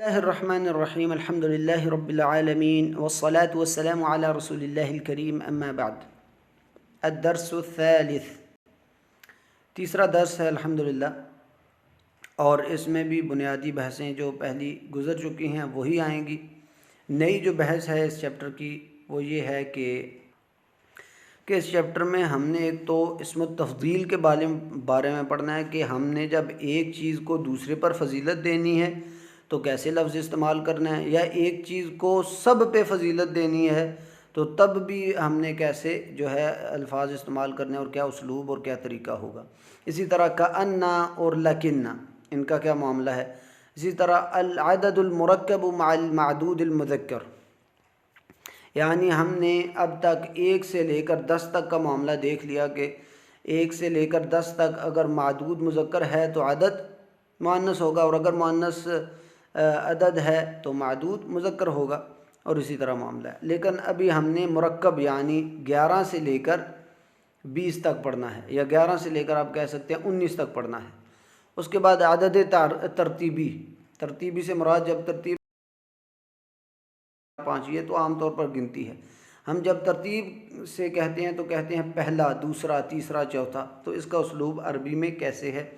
الله الرحمن الرحيم الحمد لله رب العالمين والصلاة والسلام على رسول الله الكريم أما بعد الدرس الثالث تیسرا درس ہے الحمدللہ، اور اس میں بھی بنیادی بحثیں جو پہلی گزر چکی ہیں وہی آئیں گی۔ نئی جو بحث ہے اس چیپٹر کی وہ یہ ہے کہ اس چیپٹر میں ہم نے ایک تو اسم التفضیل کے بارے میں پڑھنا ہے کہ ہم نے جب ایک چیز کو دوسرے پر فضیلت دینی ہے تو کیسے لفظ استعمال کرنا ہے، یا ایک چیز کو سب پہ فضیلت دینی ہے تو تب بھی ہم نے کیسے جو ہے الفاظ استعمال کرنے اور کیا اسلوب اور کیا طریقہ ہوگا۔ اسی طرح کأنّا اور لکنّا ان کا کیا معاملہ ہے۔ اسی طرح العدد المرکب مع المعدود المذکر، یعنی ہم نے اب تک 1 سے لے کر 10 تک کا معاملہ دیکھ لیا کہ 1 سے لے کر 10 تک اگر معدود مذکر ہے تو عدد مؤنث ہوگا، اور اگر مؤنث عدد ہے تو معدود مذکر ہوگا، اور اسی طرح معاملہ ہے۔ لیکن ابھی ہم نے مرکب یعنی 11 سے لے کر 20 تک پڑھنا ہے، یا 11 سے لے کر آپ کہہ سکتے ہیں 19 تک پڑھنا ہے۔ اس کے بعد عدد ترتیبی سے مراد جب ترتیب 5 یہ تو عام طور پر گنتی ہے، ہم جب ترتیب سے کہتے ہیں تو کہتے ہیں پہلا، دوسرا، تیسرا، چوتھا، تو اس کا اسلوب عربی میں کیسے ہے۔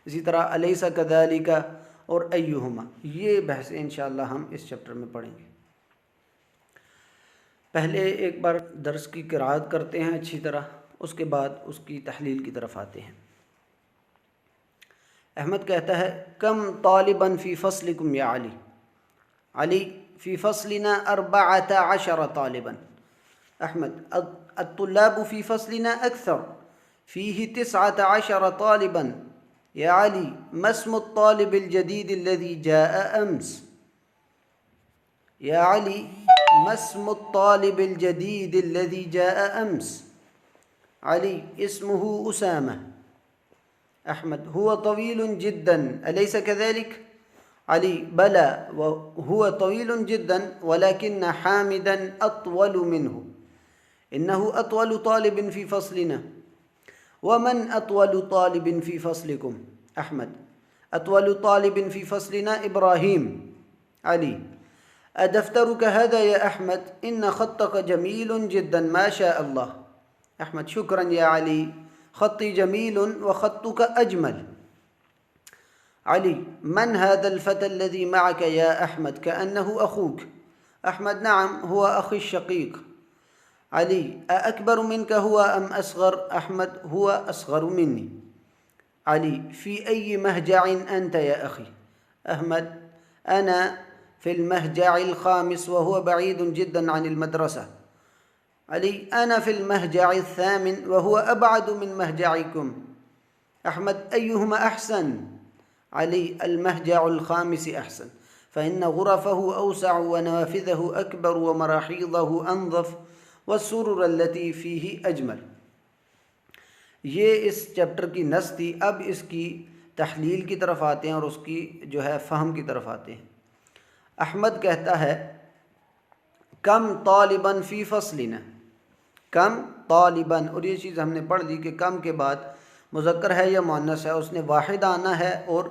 اسی طرح الیس کذالک اور ایہما، یہ بحثیں انشاءاللہ ہم اس چیپٹر میں پڑھیں گے۔ پہلے ایک بار درس کی قراءت کرتے ہیں اچھی طرح، اس کے بعد اس کی تحلیل کی طرف آتے ہیں۔ احمد کہتا ہے کم طالبا فی فصلکم یا علی، علی فی فصلنا 14 طالبا، احمد الطلاب فی فصلنا اکثر فیہ 19 طالبا، یا علی ما اسم الطالب الجدید الذي جاء امس، یا علی ما اسم الطالب الجدید الذي جاء امس، علی اسمه اسامہ، احمد هو طويل جدا أليس كذلك؟ علي بلى وهو طويل جدا ولكن حامدا أطول منه، إنه أطول طالب في فصلنا، ومن أطول طالب في فصلكم؟ أحمد أطول طالب في فصلنا إبراهيم، علي أدفترك هذا يا أحمد؟ إن خطك جميل جدا ما شاء الله، أحمد شكرا يا علي، خطي جميل وخطك أجمل، علي من هذا الفتى الذي معك يا أحمد؟ كأنه أخوك، أحمد نعم هو أخي الشقيق، علي أأكبر منك هو أم أصغر؟ أحمد هو أصغر مني، علي في أي مهجع أنت يا أخي؟ أحمد أنا في المهجع الخامس وهو بعيد جدا عن المدرسة، علي أنا في المهجع الثامن وهو أبعد من مهجعكم، أحمد أيهما أحسن؟ علي المهجع الخامس أحسن، فإن غرفه أوسع ونوافذه أكبر ومراحيضه أنظف والسرر التي فيه أجمل۔ یہ اس چیپٹر کی نص تھی۔ اب اس کی تحلیل کی طرف آتے ہیں اور اس کی جو ہے فہم کی طرف آتے ہیں۔ احمد کہتا ہے کم طالباً فی فصلنا، کم طالباً، اور یہ چیز ہم نے پڑھ لی کہ کم کے بعد مذکر ہے یا مؤنث ہے، اس نے واحد آنا ہے اور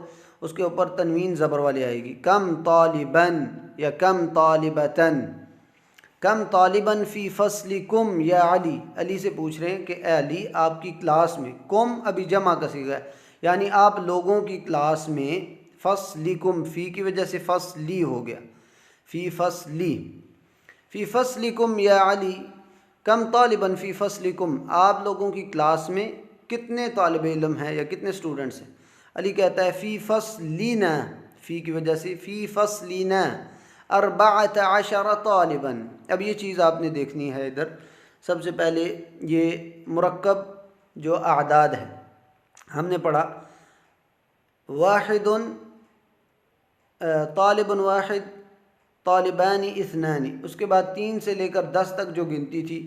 اس کے اوپر تنوین زبر والی آئے گی۔ کم طالباً یا کم طالبتاً، کم طالباً فی فصلکم یا علی، علی سے پوچھ رہے ہیں کہ اے علی آپ کی کلاس میں، کم ابھی جمع کا صیغہ ہے یعنی آپ لوگوں کی کلاس میں، فصلکم فی کی وجہ سے فصلی ہو گیا، فی فصلی، فی فصلکم یا علی کم طالباً فی فصلکم، آپ لوگوں کی کلاس میں کتنے طالب علم ہیں یا کتنے سٹوڈنٹس ہیں۔ علی کہتا ہے فی فصلنا، فی کی وجہ سے فی فصلنا 14 طالباً۔ اب یہ چیز آپ نے دیکھنی ہے ادھر، سب سے پہلے یہ مرکب جو اعداد ہے ہم نے پڑھا، واحد طالب واحد، طالبان اثنان، اس کے بعد 3 سے لے کر 10 تک جو گنتی تھی،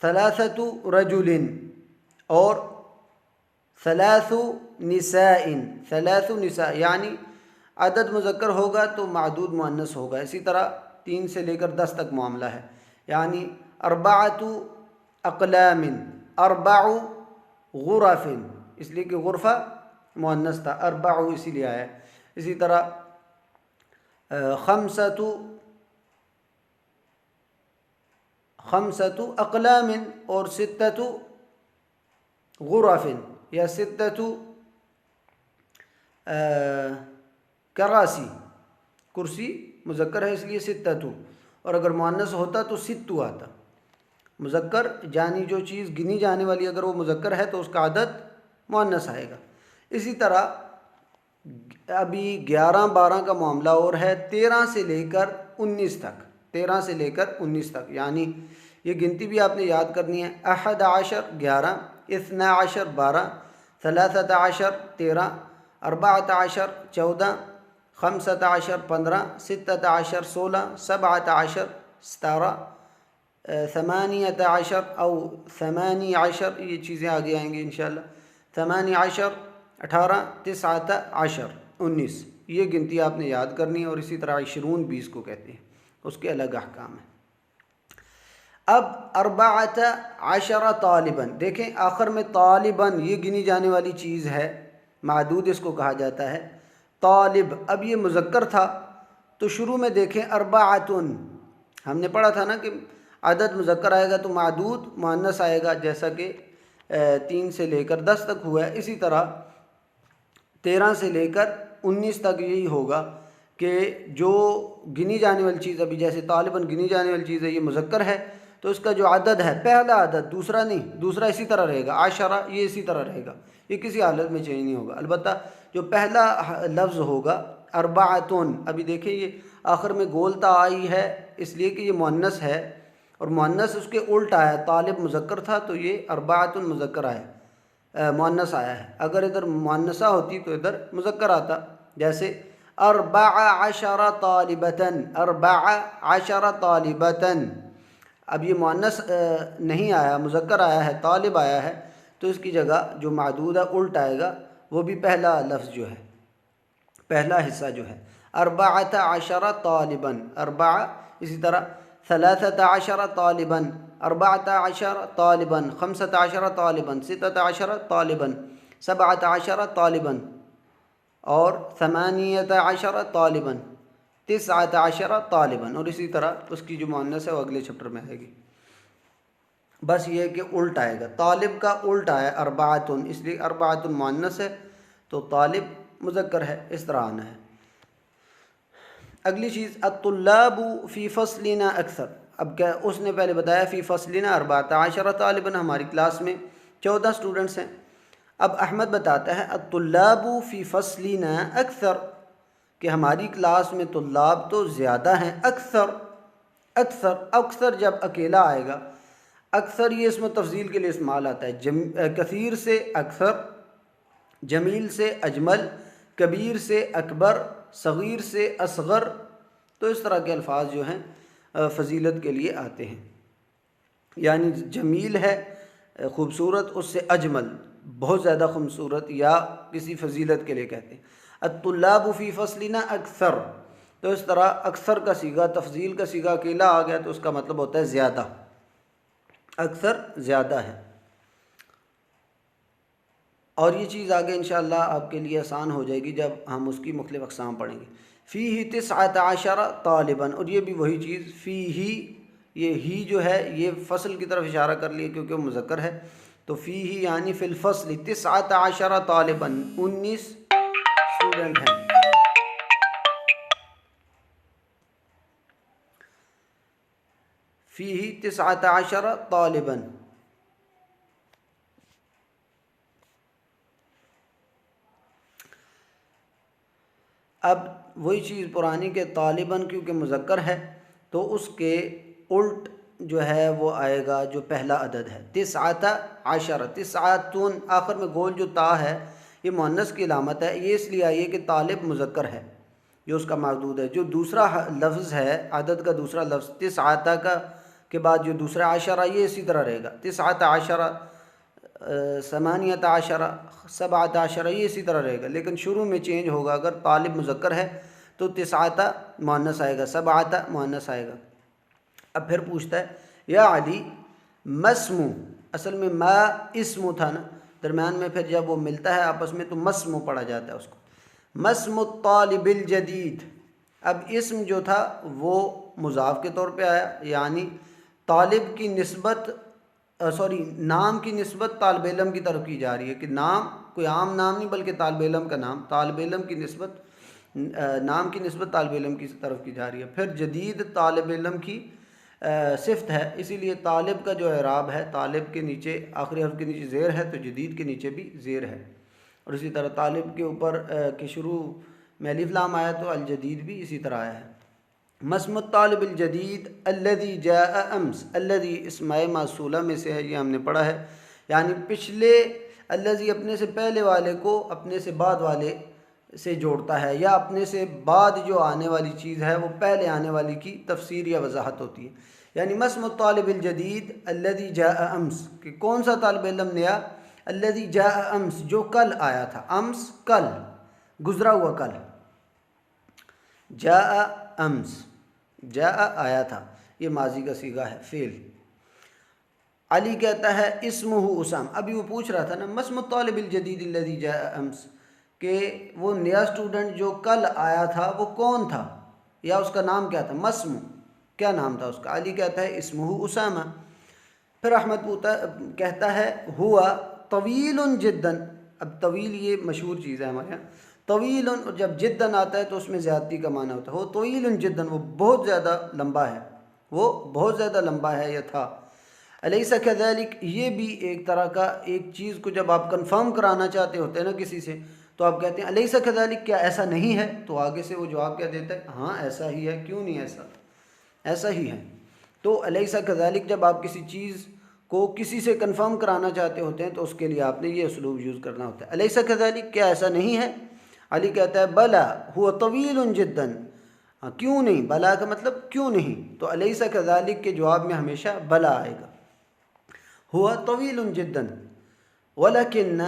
ثلاثۃ رجل اور ثلاث نساء، ثلاث نساء یعنی عدد مذکر ہوگا تو معدود مؤنث ہوگا۔ اسی طرح 3 سے لے کر 10 تک معاملہ ہے، یعنی 4 اقلام، 4 غرف، اس لیے کہ غرفہ مؤنث تھا، 4 اسی لیے آیا ہے، اسی طرح خمسۃ اقلام اور ستۃ غرف یا ستۃ کراسی، کرسی مذکر ہے اس لیے ستۃ، اور اگر مؤنث ہوتا تو ستو آتا۔ مذکر جانی جو چیز گنی جانے والی اگر وہ مذکر ہے تو اس کا عدد مؤنث آئے گا۔ اسی طرح ابھی 11 12 کا معاملہ اور ہے، 13 سے لے کر 19 تک، 13 سے لے کر 19 تک، یعنی یہ گنتی بھی آپ نے یاد کرنی ہے۔ 11 11، 12 12، 13 13، 14 14، 15 15، 16 16، 17 17، 18 او 18، یہ چیزیں آگے آئیں گی انشاءاللہ، 18 18، 19 19، یہ گنتی آپ نے یاد کرنی ہے۔ اور اسی طرح 20 20 کو کہتے ہیں، اس کے الگ احکام ہیں۔ اب 14 طالباً، دیکھیں آخر میں طالباً یہ گنی جانے والی چیز ہے، معدود اس کو کہا جاتا ہے۔ طالب اب یہ مذکر تھا تو شروع میں دیکھیں 4، ہم نے پڑھا تھا نا کہ عدد مذکر آئے گا تو معدود مؤنث آئے گا، جیسا کہ 3 سے لے کر 10 تک ہوا ہے۔ اسی طرح 13 سے لے کر 19 تک یہی ہوگا کہ جو گنی جانے والی چیز، ابھی جیسے طالباً گنی جانے والی چیز ہے، یہ مذکر ہے تو اس کا جو عدد ہے پہلا عدد، دوسرا نہیں، دوسرا اسی طرح رہے گا، 10 یہ اسی طرح رہے گا، یہ کسی حالت میں چینج نہیں ہوگا۔ البتہ جو پہلا لفظ ہوگا 4، ابھی دیکھیں یہ آخر میں گولتا آئی ہے اس لیے کہ یہ مؤنث ہے، اور مؤنث اس کے الٹ آیا، طالب مذکر تھا تو یہ 4 مذکر آیا، مؤنث آیا ہے۔ اگر ادھر مؤنثہ ہوتی تو ادھر مذکر آتا، جیسے 14 طالبتاً، 14 طالبتاً۔ اب یہ مؤنث نہیں آیا، مذکر آیا ہے، طالب آیا ہے، تو اس کی جگہ جو معدود ہے الٹ آئے گا، وہ بھی پہلا لفظ جو ہے، پہلا حصہ جو ہے 14 طالباً، 4، اسی طرح 13 طالباً، 14 طالباً، 15 طالباً، 16 طالباً، 17 طالباً، اور 18 طالباً، 19 طالباً، اور اسی طرح اس کی جو مؤنث ہے وہ اگلے چپٹر میں آئے گی۔ بس یہ ہے کہ الٹ آئے گا، طالب کا الٹ آیا 4، اس لیے 4 مؤنث ہے تو طالب مذکر ہے، اس طرح آنا ہے۔ اگلی چیز الطلاب فی فصلنا اکثر، اب کیا اس نے پہلے بتایا فی فصلنا 14 طالباً، ہماری کلاس میں 14 اسٹوڈنٹس ہیں۔ اب احمد بتاتا ہے الطلاب فی فصلنا اکثر، کہ ہماری کلاس میں طلاب تو زیادہ ہیں، اکثر اکثر اکثر جب اکیلا آئے گا، اکثر یہ اسم تفضیل کے لیے استعمال آتا ہے، کثیر سے اکثر، جمیل سے اجمل، کبیر سے اکبر، صغیر سے اصغر، تو اس طرح کے الفاظ جو ہیں فضیلت کے لیے آتے ہیں، یعنی جمیل ہے خوبصورت، اس سے اجمل بہت زیادہ خوبصورت، یا کسی فضیلت کے لیے کہتے ہیں۔ الطلاب فی فصلنا اکثر، تو اس طرح اکثر کا صیغہ، تفضیل کا صیغہ اکیلا آ گیا تو اس کا مطلب ہوتا ہے زیادہ، اکثر زیادہ ہے۔ اور یہ چیز آگے انشاءاللہ آپ کے لیے آسان ہو جائے گی جب ہم اس کی مختلف اقسام پڑھیں گے۔ فیہ 19 طالباً، اور یہ بھی وہی چیز، فیہ، یہ ہی جو ہے یہ فصل کی طرف اشارہ کر لیے کیونکہ وہ مذکر ہے، تو فیہ یعنی فی الفصل 19 طالباً، 19 اسٹوڈنٹ ہیں۔ فیہ 19 طالباً، اب وہی چیز پرانی کے طالباً کیونکہ مذکر ہے تو اس کے الٹ جو ہے وہ آئے گا جو پہلا عدد ہے 19، 19، آخر میں گول جو تا ہے یہ مؤنث کی علامت ہے، یہ اس لیے آئی ہے کہ طالب مذکر ہے جو اس کا معدود ہے۔ جو دوسرا لفظ ہے، عدد کا دوسرا لفظ 19 کا کے بعد جو دوسرا عشرہ، یہ اسی طرح رہے گا، 19، 18، 17، یہ اسی طرح رہے گا، لیکن شروع میں چینج ہوگا۔ اگر طالب مذکر ہے تو 19 مؤنث آئے گا، 17 مؤنث آئے گا۔ اب پھر پوچھتا ہے یا علی مسمو، اصل میں ما اسم تھا نا، درمیان میں پھر جب وہ ملتا ہے آپس میں تو مسمو پڑھا جاتا ہے اس کو۔ مسم الطالب الجدید، اب اسم جو تھا وہ مضاف کے طور پہ آیا، یعنی طالب کی نسبت نام کی نسبت طالب علم کی طرف کی جا رہی ہے، کہ نام کوئی عام نام نہیں بلکہ طالب علم کا نام، طالب علم کی نسبت نام کی نسبت طالب علم کی طرف کی جا رہی ہے۔ پھر جدید طالب علم کی صفت ہے، اسی لیے طالب کا جو اعراب ہے، طالب کے نیچے آخری حرف کے نیچے زیر ہے تو جدید کے نیچے بھی زیر ہے، اور اسی طرح طالب کے اوپر کے شروع میں الف لام آیا تو الجدید بھی اسی طرح آیا ہے۔ مسم الطالب الجدید الذی جاء امس، الذی اسم موصولہ میں سے ہے، یہ ہم نے پڑھا ہے، یعنی پچھلے الذی اپنے سے پہلے والے کو اپنے سے بعد والے سے جوڑتا ہے، یا اپنے سے بعد جو آنے والی چیز ہے وہ پہلے آنے والی کی تفسیر یا وضاحت ہوتی ہے۔ یعنی مسم الطالب الجدید الذی جاء امس، کہ کون سا طالب علم نیا، الذی جاء امس جو کل آیا تھا، امس کل، گزرا ہوا کل، جاء امس، جاء آیا تھا، یہ ماضی کا صیغہ ہے، فعل۔ علی کہتا ہے اسمہ اسام، ابھی وہ پوچھ رہا تھا نا مسم الطالب الجدید الذی جاء امس، کہ وہ نیا سٹوڈنٹ جو کل آیا تھا وہ کون تھا، یا اس کا نام کیا تھا، مسم کیا نام تھا اس کا، علی کہتا ہے اسمہ اسامہ۔ پھر احمد کہتا ہے ہوا طویل جداً، اب طویل یہ مشہور چیز ہے ہمارے یہاں، طویل جب جداً آتا ہے تو اس میں زیادتی کا معنی ہوتا ہے، وہ طویل جداً، وہ بہت زیادہ لمبا ہے، وہ بہت زیادہ لمبا ہے یا تھا۔ الیس کذالک، یہ بھی ایک طرح کا ایک چیز کو جب آپ کنفرم کرانا چاہتے ہوتے ہیں نا کسی سے، تو آپ کہتے ہیں الیس کذالک، کیا ایسا نہیں ہے، تو آگے سے وہ جواب کیا دیتا ہے، ہاں ایسا ہی ہے، کیوں نہیں ایسا، ایسا ہی ہے۔ تو الیس کذالک جب آپ کسی چیز کو کسی سے کنفرم کرانا چاہتے ہوتے ہیں تو اس کے لیے آپ نے یہ اسلوب یوز کرنا ہوتا ہے، الیس کذالک، کیا ایسا نہیں ہے۔ علی کہتا ہے بلا ہوا طویل جداً، ہاں کیوں نہیں، بلا کا مطلب کیوں نہیں، تو الیس کذالک کے جواب میں ہمیشہ بلا آئے گا۔ ہوا طویل جداً ولکن،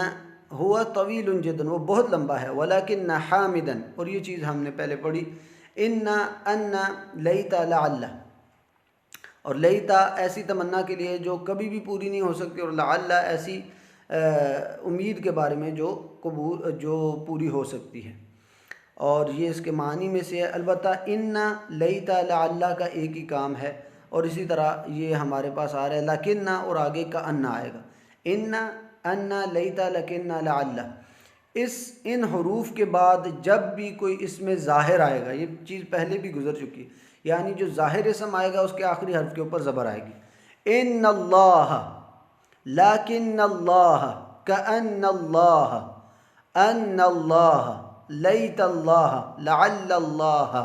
ہوا طویل جداً، وہ بہت لمبا ہے، ولکن حامداً، اور یہ چیز ہم نے پہلے پڑھی، ان لیتا لعل، اور لیتا ایسی تمنا کے لیے جو کبھی بھی پوری نہیں ہو سکتی، اور لعل ایسی امید کے بارے میں جو پوری ہو سکتی ہے، اور یہ اس کے معنی میں سے ہے۔ البتہ ان لیتا لعل کا ایک ہی کام ہے، اور اسی طرح یہ ہمارے پاس آ رہا ہے لکن، اور آگے کا ان آئے گا، ان لیتا لکن لعل، ان حروف کے بعد جب بھی کوئی اس میں ظاہر آئے گا، یہ چیز پہلے بھی گزر چکی ہے، یعنی جو ظاہر اسم آئے گا اس کے آخری حرف کے اوپر زبر آئے گی، ان اللہ، لیکن اللہ، کأن اللہ، ان اللہ، لیت اللہ، لعل اللہ،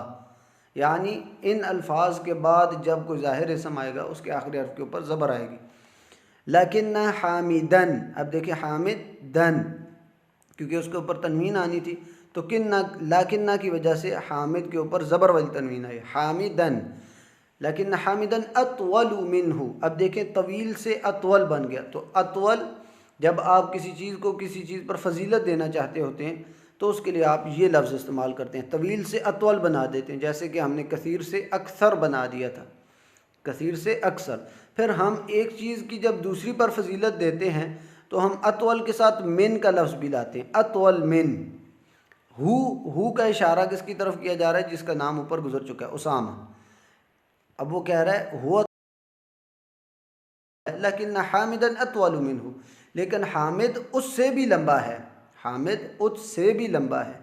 یعنی ان الفاظ کے بعد جب کوئی ظاہر اسم آئے گا اس کے آخری حرف کے اوپر زبر آئے گی۔ لیکن حامدن، اب دیکھیں حامدن، کیونکہ اس کے اوپر تنوین آنی تھی، تو لیکنہ کی وجہ سے حامد کے اوپر زبر والی تنوین آئی، حامدن، لیکن حامدن اطول منہ، اب دیکھیں طویل سے اطول بن گیا، تو اطول جب آپ کسی چیز کو کسی چیز پر فضیلت دینا چاہتے ہوتے ہیں تو اس کے لیے آپ یہ لفظ استعمال کرتے ہیں، طویل سے اطول بنا دیتے ہیں، جیسے کہ ہم نے کثیر سے اکثر بنا دیا تھا، کثیر سے اکثر۔ پھر ہم ایک چیز کی جب دوسری پر فضیلت دیتے ہیں تو ہم اطول کے ساتھ من کا لفظ بھی لاتے ہیں، اطول من، ہو کا اشارہ کس کی طرف کیا جا رہا ہے، جس کا نام اوپر گزر چکا ہے، اسامہ۔ اب وہ کہہ رہا ہے ہوا لیکن حامدن اطول منہ، لیکن حامد اس سے بھی لمبا ہے، حامد اس سے بھی لمبا ہے،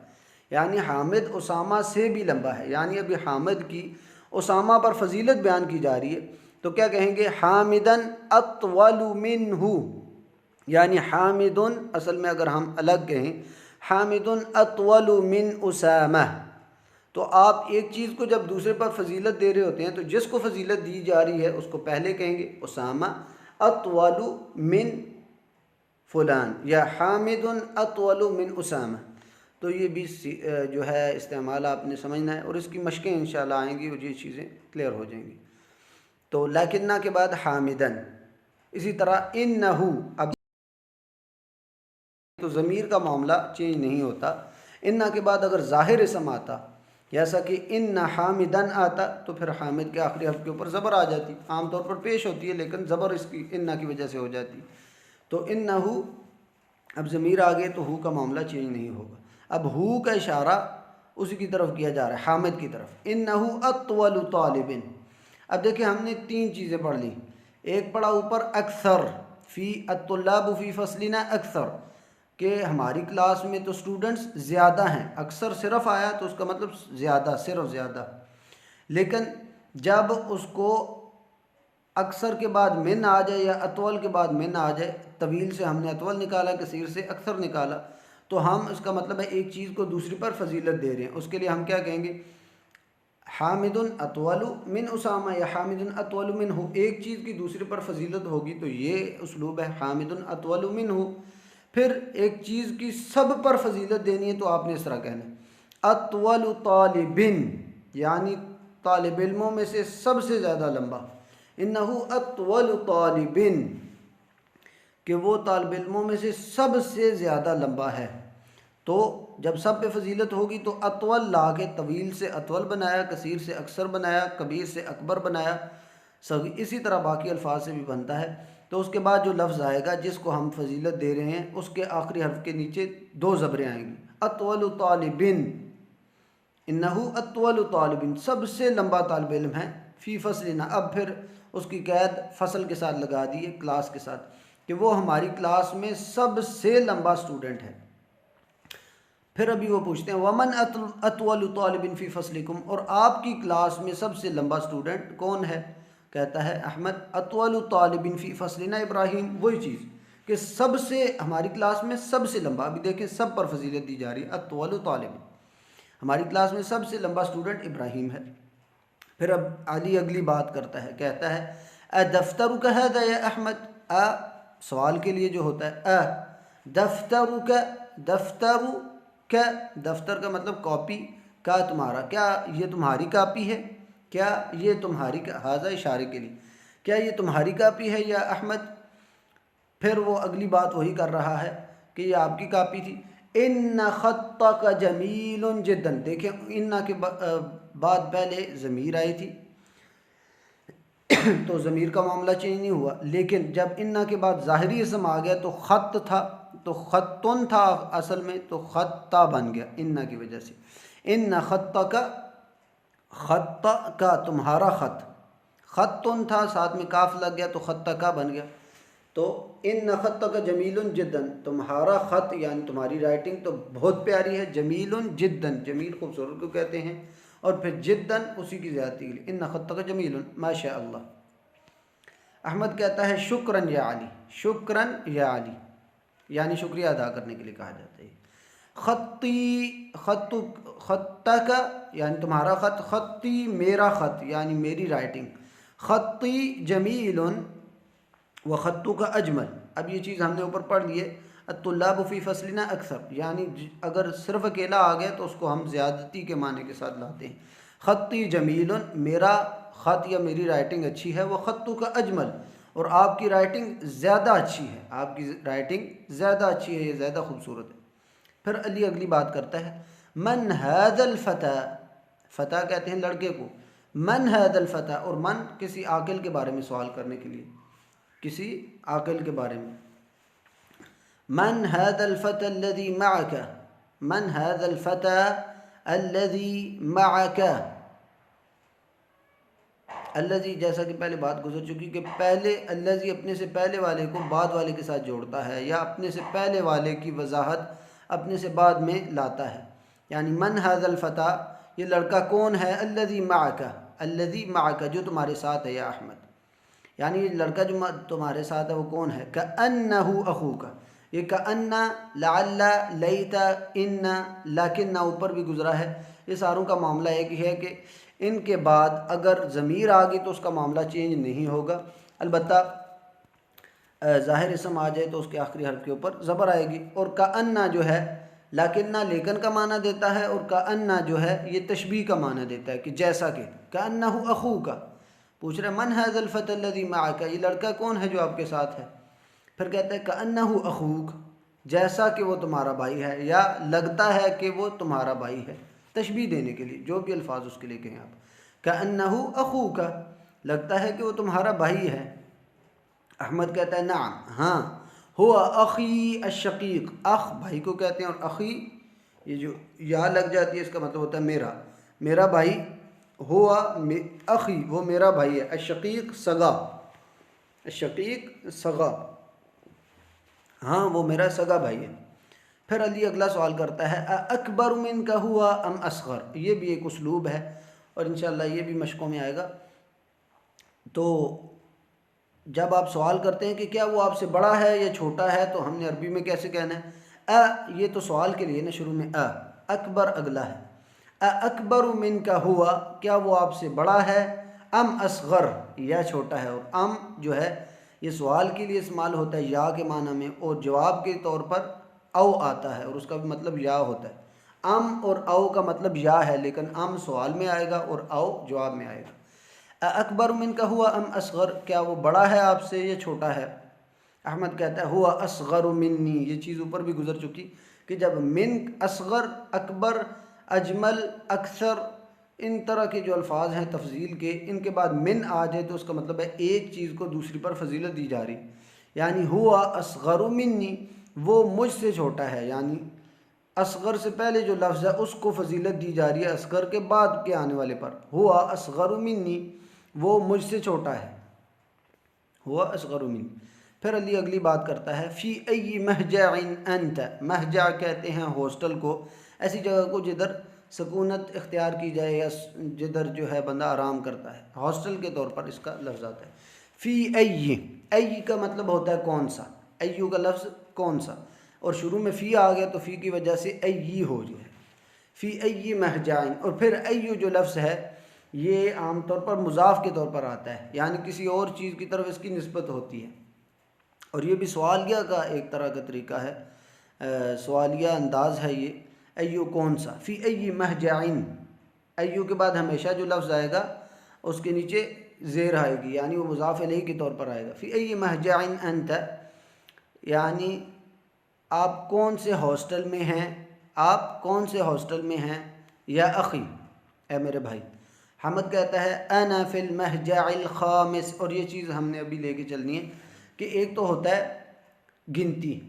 یعنی حامد اسامہ سے بھی لمبا ہے، یعنی ابھی حامد کی اسامہ پر فضیلت بیان کی جا رہی ہے، تو کیا کہیں گے، حامدن اطول منہ، یعنی حامدن اصل میں اگر ہم الگ کہیں حامدن اطول من اسامہ، تو آپ ایک چیز کو جب دوسرے پر فضیلت دے رہے ہوتے ہیں تو جس کو فضیلت دی جا رہی ہے اس کو پہلے کہیں گے اسامہ اطول من فلان، یا حامد اطول من اسامہ، تو یہ بھی جو ہے استعمال آپ نے سمجھنا ہے، اور اس کی مشقیں انشاءاللہ آئیں گی اور یہ چیزیں کلیئر ہو جائیں گی۔ تو لیکنہ کے بعد حامدن، اسی طرح انہو، اب تو ضمیر کا معاملہ چینج نہیں ہوتا، انہ کے بعد اگر ظاہر اسم آتا جیسا کہ ان حامدن آتا تو پھر حامد کے آخری حرف کے اوپر زبر آ جاتی، عام طور پر پیش ہوتی ہے لیکن زبر اس کی انہ کی وجہ سے ہو جاتی، تو انہو اب ضمیر آگے تو ہو کا معاملہ چینج نہیں ہوگا۔ اب ہو کا اشارہ اسی کی طرف کیا جا رہا ہے، حامد کی طرف. انہو اطول طالب. اب دیکھیں ہم نے 3 چیزیں پڑھ لی. ایک پڑھا اوپر اکثر، فی الطلاب فی فصلنا اکثر، کہ ہماری کلاس میں تو اسٹوڈنٹس زیادہ ہیں. اکثر صرف آیا تو اس کا مطلب زیادہ، صرف زیادہ. لیکن جب اس کو اکثر کے بعد من آ جائے یا اطول کے بعد من آ جائے، طویل سے ہم نے اطول نکالا، کثیر سے اکثر نکالا، تو ہم اس کا مطلب ہے ایک چیز کو دوسری پر فضیلت دے رہے ہیں. اس کے لیے ہم کیا کہیں گے؟ حامد اطول من اسامہ یا حامد اطول منہ. ایک چیز کی دوسری پر فضیلت ہوگی تو یہ اسلوب ہے، حامد اطول منہ. پھر ایک چیز کی سب پر فضیلت دینی ہے تو آپ نے اس طرح کہنا ہے اطول طالب، یعنی طالب علموں میں سے سب سے زیادہ لمبا. انہو اطول طالب، کہ وہ طالب علموں میں سے سب سے زیادہ لمبا ہے. تو جب سب پہ فضیلت ہوگی تو اطول لا کے طویل سے اطول بنایا، کثیر سے اکثر بنایا، کبیر سے اکبر بنایا. اسی طرح باقی الفاظ سے بھی بنتا ہے. تو اس کے بعد جو لفظ آئے گا جس کو ہم فضیلت دے رہے ہیں اس کے آخری حرف کے نیچے 2 زبریں آئیں گی. اطول طالب، انہو اطول طالب، سب سے لمبا طالب علم ہے. فی فصلنا، اب پھر اس کی قید فصل کے ساتھ لگا دی ہے، کلاس کے ساتھ، کہ وہ ہماری کلاس میں سب سے لمبا اسٹوڈنٹ ہے. پھر ابھی وہ پوچھتے ہیں ومن اطول طالب فی فصلکم، اور آپ کی کلاس میں سب سے لمبا اسٹوڈنٹ کون ہے؟ کہتا ہے احمد اطول طالب فی فصلنا ابراہیم. وہی چیز کہ سب سے ہماری کلاس میں سب سے لمبا، ابھی دیکھیں سب پر فضیلت دی جا رہی ہے. اطول طالب، ہماری کلاس میں سب سے لمبا اسٹوڈنٹ ابراہیم ہے. پھر اب علی اگلی بات کرتا ہے، کہتا ہے اے دفترک ھذا یا احمد. سوال کے لیے جو ہوتا ہے دفترک، دفتر کا مطلب کاپی، کا تمہارا، کیا یہ تمہاری کاپی ہے؟ کیا یہ تمہاری ھذا اشارے کے لیے، کیا یہ تمہاری کاپی ہے یا احمد؟ پھر وہ اگلی بات وہی کر رہا ہے کہ یہ آپ کی کاپی تھی. ان خطک جمیل جدا. دیکھیں ان کے بعد پہلے ضمیر آئی تھی تو ضمیر کا معاملہ چینج نہیں ہوا، لیکن جب ان کے بعد ظاہری اسم آ گیا تو خط تھا، تو خطن تھا اصل میں، تو خطہ بن گیا ان کی وجہ سے. ان خط کا تمہارا خط، خطن تھا ساتھ میں کاف لگ گیا تو خطہ کا بن گیا. تو ان خط کا جمیل جدا، تمہارا خط یعنی تمہاری رائٹنگ تو بہت پیاری ہے. جمیل جدا، جمیل خوبصورت کو کہتے ہیں، اور پھر جدا اسی کی زیادتی کے لیے. ان خط کا جمیل ماشاء اللہ. احمد کہتا ہے شکرن یا علی، شکرن یا علی، یعنی شکریہ ادا کرنے کے لیے کہا جاتا ہے. خطی، خطک یعنی تمہارا خط، خطی میرا خط یعنی میری رائٹنگ. خطی جمیل و خطو کا اجمل. اب یہ چیز ہم نے اوپر پڑھ لی ہے الطلاب فی فصلنا اکثر، یعنی اگر صرف اکیلا آ گیا تو اس کو ہم زیادتی کے معنی کے ساتھ لاتے ہیں. خطی جمیل، میرا خط یا میری رائٹنگ اچھی ہے. وہ خطو کا اجمل، اور آپ کی رائٹنگ زیادہ اچھی ہے، آپ کی رائٹنگ زیادہ اچھی ہے، یہ زیادہ خوبصورت ہے. پھر علی اگلی بات کرتا ہے من ھذا الفتى، فتى کہتے ہیں لڑکے کو. من ھذا الفتى، اور من کسی عاقل کے بارے میں سوال کرنے کے لیے، کسی عاقل کے بارے میں. من ھذا الفتى الذي معك، من ھذا الفتى الذي معك. الذي جیسا کہ پہلے بات گزر چکی کہ پہلے الذي اپنے سے پہلے والے کو بعد والے کے ساتھ جوڑتا ہے، یا اپنے سے پہلے والے کی وضاحت اپنے سے بعد میں لاتا ہے. یعنی من ھذا الفتى، یہ لڑکا کون ہے؟ الذي معك، الذي معك جو تمہارے ساتھ ہے یا احمد، یعنی یہ لڑکا جو تمہارے ساتھ ہے وہ کون ہے؟ كأنه اخوك. یہ كأن، لعل، لیت، ان، لیکن اوپر بھی گزرا ہے. یہ ساروں کا معاملہ ایک ہی ہے کہ ان کے بعد اگر ضمیر آ گئی تو اس کا معاملہ چینج نہیں ہوگا. البتہ ظاہر اسم آ جائے تو اس کے آخری حرف کے اوپر زبر آئے گی. اور كأن جو ہے لیکن کا معنی دیتا ہے، اور كأن جو ہے یہ تشبیہ کا معنی دیتا ہے کہ جیسا کہ. كأنه اخوك، پوچھ رہے من ھذا الفتى الذي معك، یہ لڑکا کون ہے جو آپ کے ساتھ ہے؟ پھر کہتا ہے كأنه اخوك، جیسا کہ وہ تمہارا بھائی ہے، یا لگتا ہے کہ وہ تمہارا بھائی ہے، تشبیہ دینے کے لیے جو بھی الفاظ اس کے لیے کہیں آپ. كأنه اخوك، لگتا ہے کہ وہ تمہارا بھائی ہے. احمد کہتا ہے نعم، ہاں. هو اخی الشقیق، اخ بھائی کو کہتے ہیں، اور اخی یہ جو یا لگ جاتی ہے اس کا مطلب ہوتا ہے میرا، میرا بھائی، ہوا اخی وہ میرا بھائی ہے، الشقیق سگا، الشقیق سگا، ہاں وہ میرا سگا بھائی ہے۔ پھر علی اگلا سوال کرتا ہے اکبر من کا ہوا ام اصغر، یہ بھی ایک اسلوب ہے اور انشاءاللہ یہ بھی مشقوں میں آئے گا۔ تو جب آپ سوال کرتے ہیں کہ کیا وہ آپ سے بڑا ہے یا چھوٹا ہے، تو ہم نے عربی میں کیسے کہنا ہے؟ یہ تو سوال کے لیے نا، شروع میں اکبر اگلا ہے، اکبر من کا ہوا، کیا وہ آپ سے بڑا ہے، ام اصغر یا چھوٹا ہے۔ اور ام جو ہے یہ سوال کے لیے استعمال ہوتا ہے یا کے معنی میں، اور جواب کے طور پر او آتا ہے اور اس کا بھی مطلب یا ہوتا ہے۔ ام اور او کا مطلب یا ہے، لیکن ام سوال میں آئے گا اور او جواب میں آئے گا۔ اکبر من کا ہوا ام اصغر، کیا وہ بڑا ہے آپ سے یا چھوٹا ہے؟ احمد کہتا ہے ہوا اصغر منی، یہ چیز اوپر بھی گزر چکی کہ جب من، اصغر، اکبر، اجمل، اکثر، ان طرح کے جو الفاظ ہیں تفضیل کے، ان کے بعد من آ جائے تو اس کا مطلب ہے ایک چیز کو دوسری پر فضیلت دی جا رہی، یعنی ہوا اصغر منی، وہ مجھ سے چھوٹا ہے، یعنی اصغر سے پہلے جو لفظ ہے اس کو فضیلت دی جا رہی ہے اصغر کے بعد کے آنے والے پر، ہوا اصغر منی، وہ مجھ سے چھوٹا ہے، ہوا اصغر منی۔ پھر علی اگلی بات کرتا ہے فی ای مہجع انت، مہجع کہتے ہیں ہاسٹل کو، ایسی جگہ کو جدھر سکونت اختیار کی جائے یا جدھر جو ہے بندہ آرام کرتا ہے، ہاسٹل کے طور پر اس کا لفظ آتا ہے۔ فی ای، ای کا مطلب ہوتا ہے کون سا، ایو کا لفظ کون سا، اور شروع میں فی آ گیا تو فی کی وجہ سے ای ہو جائے، فی ای مہجعین۔ اور پھر ایو جو لفظ ہے یہ عام طور پر مضاف کے طور پر آتا ہے، یعنی کسی اور چیز کی طرف اس کی نسبت ہوتی ہے، اور یہ بھی سوالیہ کا ایک طرح کا طریقہ ہے، سوالیہ انداز ہے یہ، ایو کون سا، فی ای مہجعین، ایو کے بعد ہمیشہ جو لفظ آئے گا اس کے نیچے زیر آئے گی، یعنی وہ مضاف الیہ کے طور پر آئے گا، فی ای مہجعین انت، یعنی آپ کون سے ہاسٹل میں ہیں، آپ کون سے ہاسٹل میں ہیں، یا اخی اے میرے بھائی۔ حمد کہتا ہے انا فی المہجع الخامس، اور یہ چیز ہم نے ابھی لے کے چلنی ہے کہ ایک تو ہوتا ہے گنتی،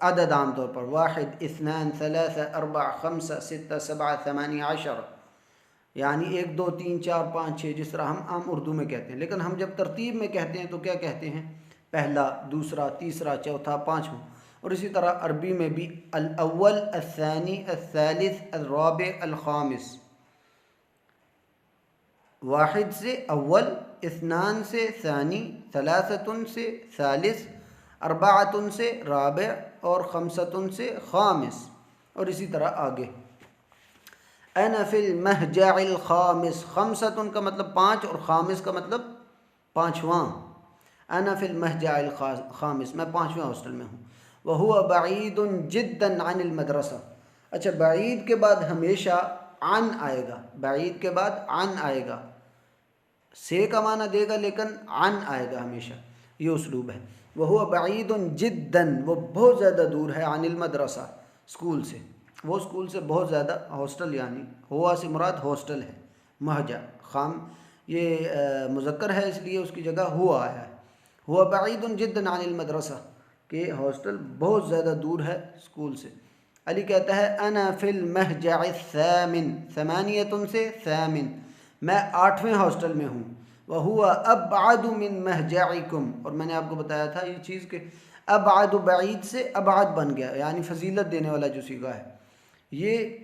عدد عام طور پر 1 2 3 4 5 6 7 8 10، یعنی 1 2 3 4 5 6 جس طرح ہم عام اردو میں کہتے ہیں، لیکن ہم جب ترتیب میں کہتے ہیں تو کیا کہتے ہیں، پہلا، دوسرا، تیسرا، چوتھا، پانچواں، اور اسی طرح عربی میں بھی الاول، الثانی، الثالث، الرابع، الخامس، 1 سے اول، 2 سے ثانی، 3 سے ثالث، 4 سے رابع، اور 5 سے خامس، اور اسی طرح آگے۔ انا فی المہجع الخامس، 5 کا مطلب 5 اور خامس کا مطلب پانچواں، انا فی المہجع الخامس، میں 5ویں ہاسٹل میں ہوں، وہو بعید جدا عن المدرسہ۔ اچھا، بعید کے بعد ہمیشہ عن آئے گا، بعید کے بعد عن آئے گا، سے کا معنی دے گا لیکن عن آئے گا ہمیشہ، یہ اسلوب ہے۔ وہو بعید جدا، وہ بہت زیادہ دور ہے، عن المدرسہ، اسکول سے، وہ اسکول سے بہت زیادہ، ہاسٹل یعنی ہوا سے مراد ہاسٹل ہے، مہجع، خام یہ مذکر ہے اس لیے اس کی جگہ ہوا آیا ہے، ہوا بعید جدا عن المدرسہ، کہ ہاسٹل بہت زیادہ دور ہے اسکول سے۔ علی کہتا ہے انا فی المہجع الثامن، 8 سے ثامن، میں 8ویں ہاسٹل میں ہوں، وہو ابعد من مہجعکم، اور میں نے آپ کو بتایا تھا یہ چیز کہ ابعد، بعید سے ابعد بن گیا، یعنی فضیلت دینے والا جو صیغہ ہے، یہ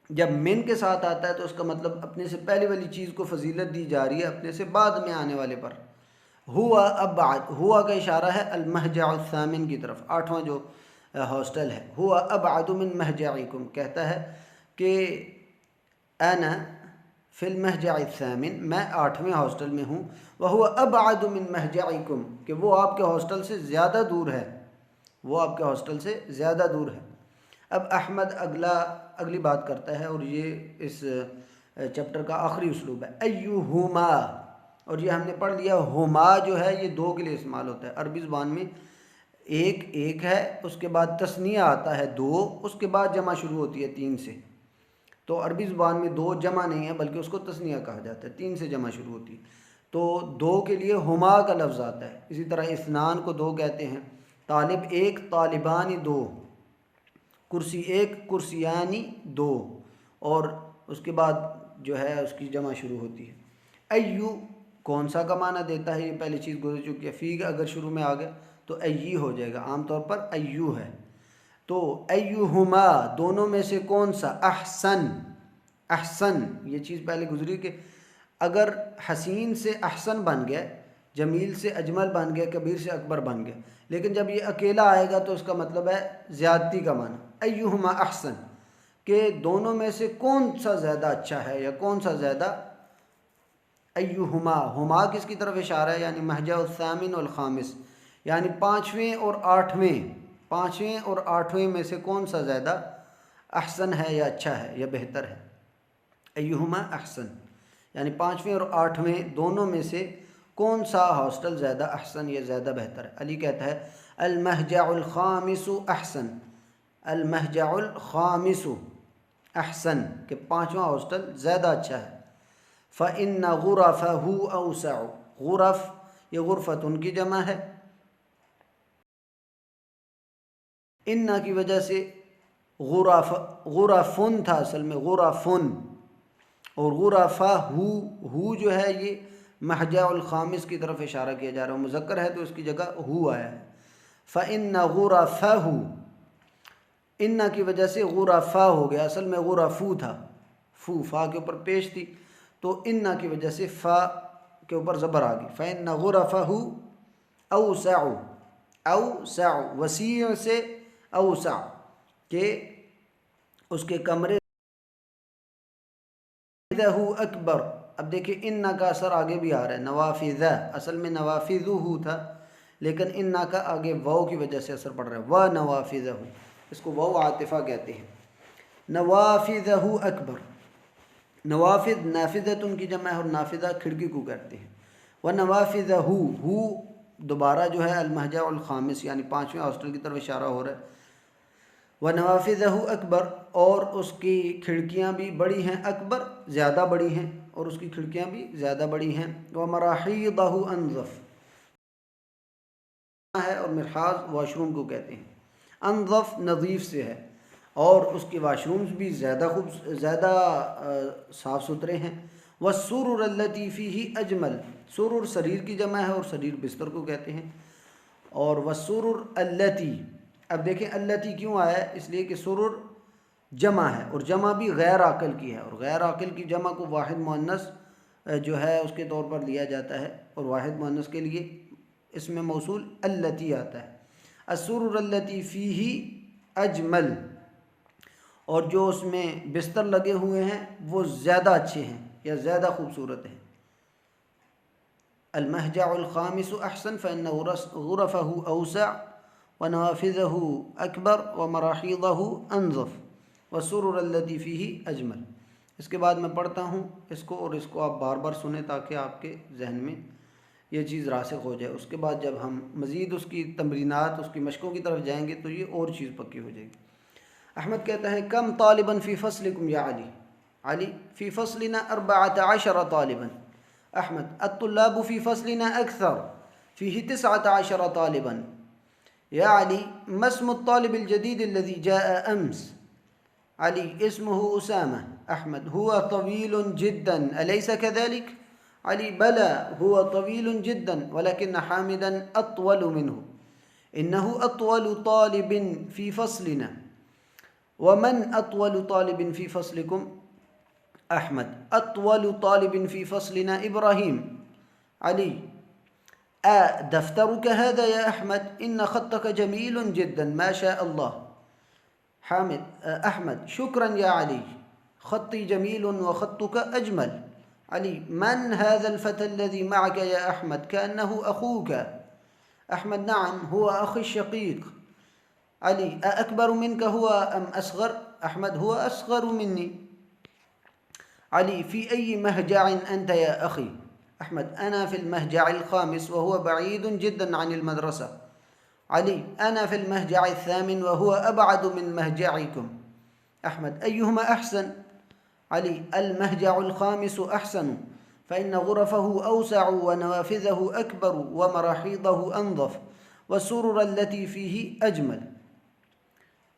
جب من کے ساتھ آتا ہے تو اس کا مطلب اپنے سے پہلے والی چیز کو فضیلت دی جا رہی ہے اپنے سے بعد میں آنے والے پر۔ ہوا ابعد، ہوا کا اشارہ ہے المہجع الثامن کی طرف، 8واں جو ہاسٹل ہے، ہوا ابعد من مہجعکم، کہتا ہے کہ انا فی المہجع الثامن، میں 8ویں ہاسٹل میں ہوں، وہو ابعد من مہجعکم، کہ وہ آپ کے ہاسٹل سے زیادہ دور ہے، وہ آپ کے ہاسٹل سے زیادہ دور ہے۔ اب احمد اگلی بات کرتا ہے، اور یہ اس چیپٹر کا آخری اسلوب ہے، ایہما، اور یہ ہم نے پڑھ لیا، ہما جو ہے یہ 2 کے لیے استعمال ہوتا ہے، عربی زبان میں ایک ہے، اس کے بعد تثنیہ آتا ہے 2، اس کے بعد جمع شروع ہوتی ہے 3 سے، تو عربی زبان میں 2 جمع نہیں ہے بلکہ اس کو تثنیہ کہا جاتا ہے، 3 سے جمع شروع ہوتی ہے، تو 2 کے لیے ہما کا لفظ آتا ہے۔ اسی طرح اثنان کو 2 کہتے ہیں، طالب 1، طالبان 2، کرسی ایک، کرسیانی دو، اور اس کے بعد جو ہے اس کی جمع شروع ہوتی ہے۔ ایو کون سا کا معنی دیتا ہے، یہ پہلی چیز گزر چکی ہے۔ فی اگر شروع میں آ گیا تو ایی ہو جائے گا، عام طور پر ایو ہے۔ تو ایہما دونوں میں سے کون سا، احسن، احسن یہ چیز پہلے گزری کہ اگر حسین سے احسن بن گیا، جمیل سے اجمل بن گیا، کبیر سے اکبر بن گیا، لیکن جب یہ اکیلا آئے گا تو اس کا مطلب ہے زیادتی کا معنی۔ ایہما احسن کہ دونوں میں سے کون سا زیادہ اچھا ہے یا کون سا زیادہ، ایہما ہما کس کی طرف اشارہ ہے، یعنی مہجع الثامن والخامس، یعنی پانچویں اور آٹھویں میں سے کون سا زیادہ احسن ہے یا اچھا ہے یا بہتر ہے۔ ایہما احسن یعنی پانچویں اور آٹھویں دونوں میں سے کون سا ہاسٹل زیادہ احسن یا زیادہ بہتر ہے۔ علی کہتا ہے المہجع الخامس احسن، المہجع الخامس احسن کہ پانچواں ہاسٹل زیادہ اچھا ہے۔ فإن غرفه اوسع، غرف یہ غرفتن کی جمع ہے، ان کی وجہ سے غرفن تھا اصل میں، غرفن، اور غرفہ ہو جو ہے یہ مہجع الخامس کی طرف اشارہ کیا جا رہا ہے، مذکر ہے تو اس کی جگہ ہو آیا ہے۔ فإن غرفہ، ان کی وجہ سے غرفہ ہو گیا، اصل میں غرفو تھا، فا کے اوپر پیش تھی تو ان کی وجہ سے فا کے اوپر زبر آ گئی۔ فإن غرفہ اوسع، اوسع وسیع سے اوسع کہ اس کے کمرے اکبر۔ اب دیکھیں ان کا اثر آگے بھی آ رہا ہے، نوافذ، اصل میں نوافذہ تھا لیکن ان کا آگے واو کی وجہ سے اثر پڑ رہا ہے، و نوافذہ، اس کو واو عاطفہ کہتے ہیں۔ نوافذہ اکبر، نوافذ نافذۃ کی جمع ہے اور نافذہ کھڑکی کو کہتے ہیں۔ و نوافذہ ہو دوبارہ جو ہے المہجع الخامس یعنی پانچویں ہاسٹل کی طرف اشارہ ہو رہا ہے۔ وَنَوَافِذَهُ اکبر، اور اس کی کھڑکیاں بھی بڑی ہیں، اکبر زیادہ بڑی ہیں اور اس کی کھڑکیاں بھی زیادہ بڑی ہیں۔ وَمَرَاحِيضَهُ انظف ہے اور مرحاض واش روم کو کہتے ہیں، انظف نظیف سے ہے اور اس کے واش رومز بھی زیادہ صاف ستھرے ہیں۔ وَالسُّرُرَ الَّتِي فِيهِ اجمل، سرر سریر کی جمع ہے اور سریر بستر کو کہتے ہیں۔ اور وَالسُّرُرَ الَّتِي، اب دیکھیں التی کیوں آیا ہے، اس لیے کہ سرر جمع ہے اور جمع بھی غیر عاقل کی ہے، اور غیر عاقل کی جمع کو واحد مؤنث جو ہے اس کے طور پر لیا جاتا ہے، اور واحد مؤنث کے لیے اس میں موصول التی آتا ہے۔ السرر التی فیہ اجمل، اور جو اس میں بستر لگے ہوئے ہیں وہ زیادہ اچھے ہیں یا زیادہ خوبصورت ہیں۔ المہجع الخامس احسن فإن غرفه اوسع وَنَوَافِذَهُ أَكْبَرُ وَمَرَاحِيضَهُ أَنظَفُ وَالسُّرُرَ الَّتِي فِيهِ أَجْمَلُ۔ اس کے بعد میں پڑھتا ہوں اس کو، اور اس کو آپ بار بار سنیں تاکہ آپ کے ذہن میں یہ چیز راسخ ہو جائے۔ اس کے بعد جب ہم مزید اس کی تمرینات، اس کی مشقوں کی طرف جائیں گے تو یہ اور چیز پکی ہو جائے گی۔ احمد کہتا ہے کم طالباً فی فصلکم یا علی، علی فی فصلنا 14 طالباً۔ احمد الطلاب فی فصلنا اکثر، فیہ 19 طالباً۔ يا علي ما اسم الطالب الجديد الذي جاء أمس؟ علي اسمه أسامة. أحمد هو طويل جدا أليس كذلك؟ علي بلى هو طويل جدا ولكن حامدا أطول منه، إنه أطول طالب في فصلنا. ومن أطول طالب في فصلكم؟ أحمد أطول طالب في فصلنا إبراهيم. علي دفترك هذا يا أحمد؟ إن خطك جميل جدا ما شاء الله. أحمد شكرا يا علي، خطي جميل وخطك أجمل. علي من هذا الفتى الذي معك يا أحمد؟ كأنه أخوك. أحمد نعم هو أخي الشقيق. علي أكبر منك هو أم أصغر؟ أحمد هو أصغر مني. علي في أي مهجع أنت يا أخي؟ أحمد أنا في المهجع الخامس وهو بعيد جدا عن المدرسة. علي أنا في المهجع الثامن وهو أبعد من مهجعكم. أحمد أيهما أحسن؟ علي المهجع الخامس أحسن، فإن غرفه أوسع ونوافذه أكبر ومراحيضه أنظف والسرر التي فيه أجمل۔